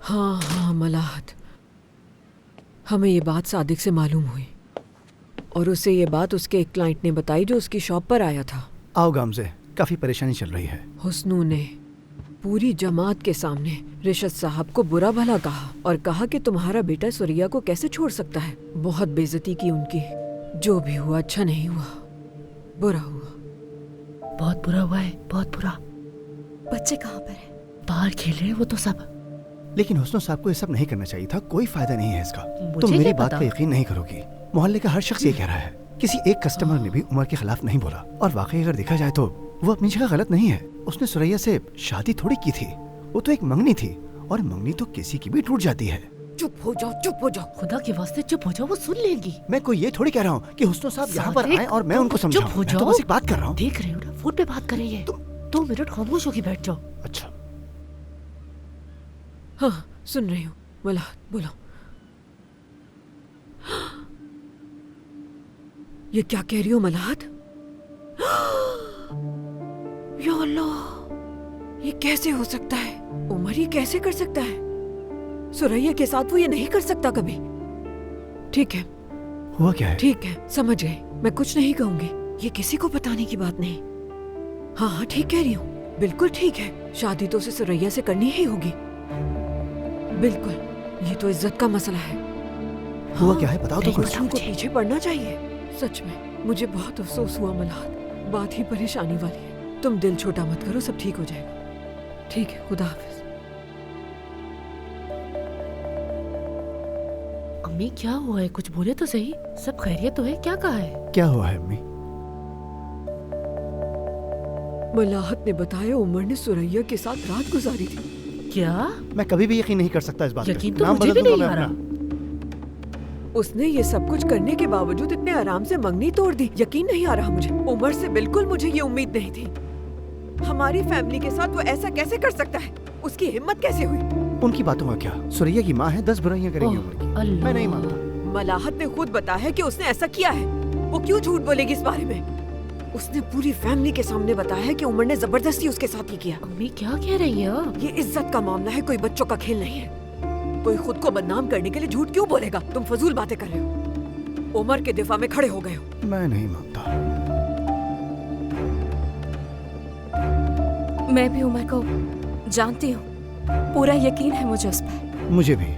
हाँ हाँ मलाहत, हमें ये बात सादिक से मालूम हुई और उसे ये बात उसके एक क्लाइंट ने बताई जो उसकी शॉप पर आया था। आओ गामजे, काफी परेशानी चल रही है। हुस्नू ने पूरी जमात के सामने रिशद साहब को बुरा भला कहा और कहा कि तुम्हारा बेटा सुरिया को कैसे छोड़ सकता है। बहुत बेइज्जती की उनकी। जो भी हुआ अच्छा नहीं हुआ, बुरा हुआ। बहुत बुरा हुआ है, बहुत बुरा। बच्चे कहाँ पर हैं? बाहर खेल रहे हैं वो तो सब। लेकिन हुस्नो साहब को ये सब नहीं करना चाहिए था, कोई फायदा नहीं है इसका। मुझे तुम मेरी क्या बात पता? का यकीन नहीं करोगी, मोहल्ले का हर शख्स ये कह रहा है। किसी एक कस्टमर ने भी उमर के खिलाफ नहीं बोला। और वाकई अगर देखा जाए तो वो अपनी जगह गलत नहीं है। उसने सुरैया से शादी थोड़ी की थी, वो तो एक मंगनी थी, और मंगनी तो किसी की भी टूट जाती है। चुप हो जाओ, चुप हो जाओ। खुदा के वास्ते चुप हो जाओ, वो सुन लेंगी। मैं कोई ये थोड़ी कह रहा हूँ कि हुस्नो साहब यहाँ पर सादिक, आए और मैं उनको समझाऊं। चुप हो मैं तो जाओ। बस एक बात कर रहा हूँ। देख रहे हो ना, फोन पे बात कर रही है। 2 मिनट खामोश होके बैठ जाओ। अच्छा, हाँ सुन रही हूँ मलाहत, बोलो। ये क्या कह रही हो मलाहत? या अल्लाह, ये कैसे हो सकता है? उमर ये कैसे कर सकता है? सुरैया के साथ वो ये नहीं कर सकता कभी। ठीक है, हुआ क्या है? ठीक है, समझ गए। मैं कुछ नहीं कहूंगी, ये किसी को बताने की बात नहीं। हाँ हाँ ठीक कह रही हूँ, बिल्कुल ठीक है। शादी तो उसे सुरैया से करनी ही होगी, बिल्कुल। ये तो इज्जत का मसला है। हुआ क्या है, बताओ तो कुछ। हुस्न को पीछे पड़ना चाहिए। सच में मुझे बहुत अफसोस हुआ मलाहत, बात ही परेशानी वाली है। तुम दिल छोटा मत करो, सब ठीक हो जाएगा। ठीक है, खुदा हाफिज। अम्मी क्या हुआ है, कुछ बोले तो सही। सब खैरियत तो है? क्या कहा है? क्या हुआ है अम्मी? मलाहत ने बताया उमर ने सुरैया के साथ रात गुजारी थी। क्या? मैं कभी भी यकीन नहीं कर सकता इस बात पे। यकीन तो नाम मुझे बदल भी दूंगा नहीं मैं आ रहा। अपना। उसने ये सब कुछ करने के बावजूद इतने आराम से मंगनी तोड़ दी। यकीन नहीं आ रहा मुझे। उमर से बिल्कुल मुझे ये उम्मीद नहीं थी। हमारी फैमिली के साथ वो ऐसा कैसे कर सकता है? उसकी हिम्मत कैसे हुई? उनकी बातों का क्या, सुरैया की माँ है, 10 बुराइयां करेंगी ओह, उमर की। अल्लाह। मैं नहीं मानता। मलाहत ने खुद बताया कि उसने ऐसा किया है। वो क्यों झूठ बोलेगी इस बारे में? उसने पूरी फैमिली के सामने बताया कि उमर ने जबरदस्ती उसके साथ ही किया। अम्मी क्या कह रही है आप? ये इज्जत का मामला है, कोई बच्चों का खेल नहीं है। कोई खुद को बदनाम करने के लिए झूठ क्यों बोलेगा? तुम फजूल बातें कर रहे हो, उमर के दिफा में खड़े हो गए हो। मैं नहीं मानता। मैं भी उमर को जानती हूँ, पूरा यकीन है मुझे उस पर। मुझे भी।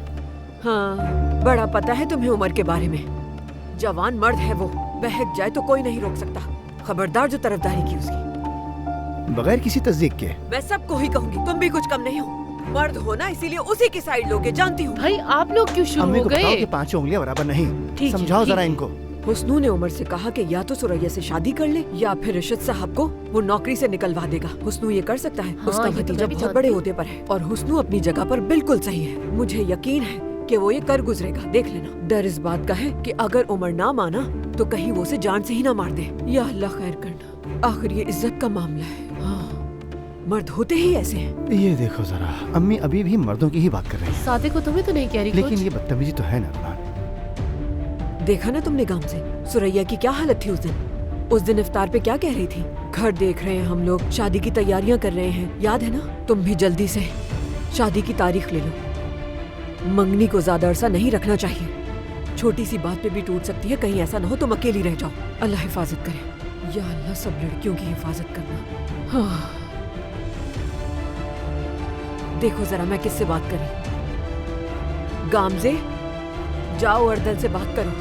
हाँ, बड़ा पता है तुम्हें उमर के बारे में। जवान मर्द है वो, बहक जाए तो कोई नहीं रोक सकता। खबरदार जो तरफदारी की उसकी। बगैर किसी तस्दीक के। मैं सबको ही कहूंगी, तुम भी कुछ कम नहीं हो। मर्द हो ना, इसीलिए उसी की साइड लोगे, जानती हूँ। भाई आप लोग क्यों शुरू अम्मी हो को बताओ गए? कि 5 उंगलियां बराबर नहीं। ठीक है, समझाओ ठीक जरा है। इनको। हुस्नू ने उमर से कहा कि या तो सुरैया से शादी कर ले या फिर रिशद साहब को वो नौकरी से निकलवा देगा। हुस्नू ये कर सकता है। हाँ, उसका ये तो भतीजा मैं भी बहुत जानती बड़े हूँ। ओहदे पर है और हुस्नू अपनी जगह पर बिल्कुल सही है। मुझे यकीन है कि वो ये कर गुजरेगा, देख लेना। डर इस बात का है कि अगर उमर ना माना तो कहीं वो उसे जान से ही ना मार दे। या अल्लाह खैर करना, आखिर ये इज्जत का मामला है। हाँ, मर्द होते ही ऐसे हैं। ये देखो जरा, अम्मी अभी भी मर्दों की ही बात कर रही है। सादे को तुम्हें तो नहीं कह रही लेकिन कुछ? ये बदतमीजी तो है ना अरमान। देखा ना तुमने गांव से सुरैया की क्या हालत थी उस दिन। उस दिन इफ्तार पे क्या कह रही थी? घर देख रहे हैं हम लोग, शादी की तैयारियां कर रहे हैं, याद है ना? तुम भी जल्दी से शादी की तारीख ले लो। मंगनी को ज्यादा अरसा नहीं रखना चाहिए। छोटी सी बात पे भी टूट सकती है, कहीं ऐसा ना हो तुम अकेली रह जाओ। अल्लाह हिफाजत करे। या अल्लाह सब लड़कियों की हिफाजत करना। हाँ। देखो जरा मैं किससे बात कर रही। गामजे, जाओ अर्दल से बात करो,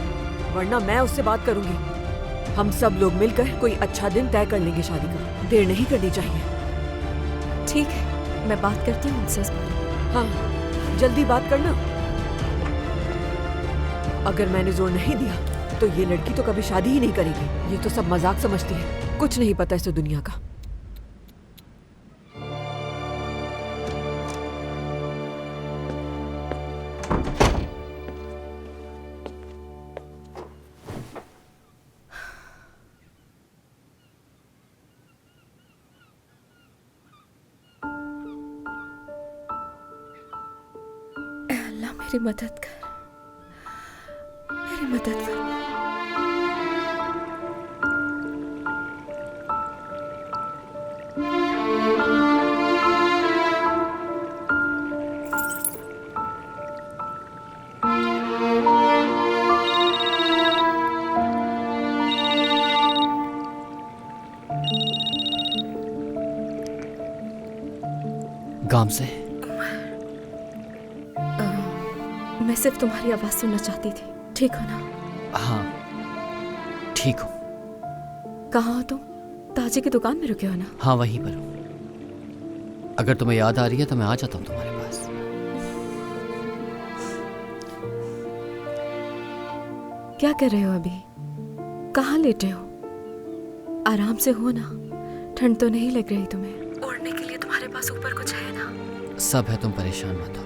वरना मैं उससे बात करूंगी। हम सब लोग मिलकर कोई अच्छा दिन तय कर लेंगे शादी का। देर नहीं करनी चाहिए। ठीक है, मैं बात करती हूँ उनसे इस बारे। हाँ, जल्दी बात करना। अगर मैंने जोर नहीं दिया तो ये लड़की तो कभी शादी ही नहीं करेगी। ये तो सब मजाक समझती है, कुछ नहीं पता इसे दुनिया का। अल्लाह मेरी मदद कर, मेरी मदद कर। काम से? मैं सिर्फ तुम्हारी आवाज सुनना चाहती थी। ठीक हो ना? हाँ ठीक हूँ। कहाँ हो तुम? ताजी की दुकान में रुके हो ना? हाँ वहीं पर हूँ। अगर तुम्हें याद आ रही है तो मैं आ जाता हूँ तुम्हारे पास। क्या कर रहे हो अभी? कहाँ लेटे हो? आराम से हो ना? ठंड तो नहीं लग रही तुम्हें? ओढ़ने के लिए तुम्हारे पास ऊपर कुछ है ना? सब है, तुम परेशान मत हो।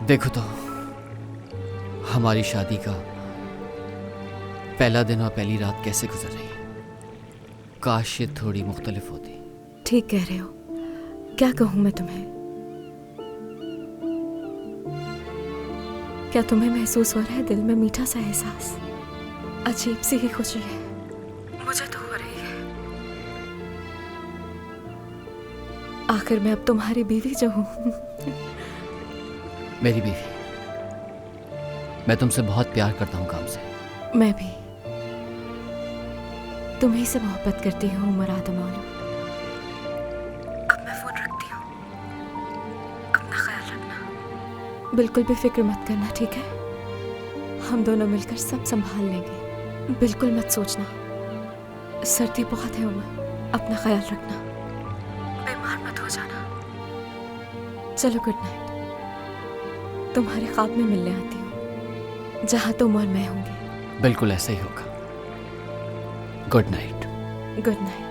देखो तो हमारी शादी का पहला दिन और पहली रात कैसे गुजर रही है। काश ये थोड़ी मुख्तलिफ होती। ठीक कह रहे हो। क्या कहूँ मैं तुम्हें? क्या तुम्हें महसूस हो रहा है दिल में मीठा सा एहसास? अजीब सी ही खुशी है। मुझे तो हो रही है। आखिर मैं अब तुम्हारी बीवी जो हूँ। मेरी बीवी, मैं तुमसे बहुत प्यार करता हूँ काम से। मैं भी तुम्ही से मोहब्बत करती हूँ मुराद मौलू। अब मैं फोन रखती हूँ। अपना ख्याल रखना। बिल्कुल भी फिक्र मत करना, ठीक है? हम दोनों मिलकर सब संभाल लेंगे। बिल्कुल मत सोचना। सर्दी बहुत है उमर। अपना ख्याल रखना। बीमार मत हो जाना। चलो गुड नाइट। तुम्हारे ख्वाब में मिलने आती हूँ, जहाँ तुम और मैं होंगे। बिल्कुल ऐसा ही होगा। Good night. Good night.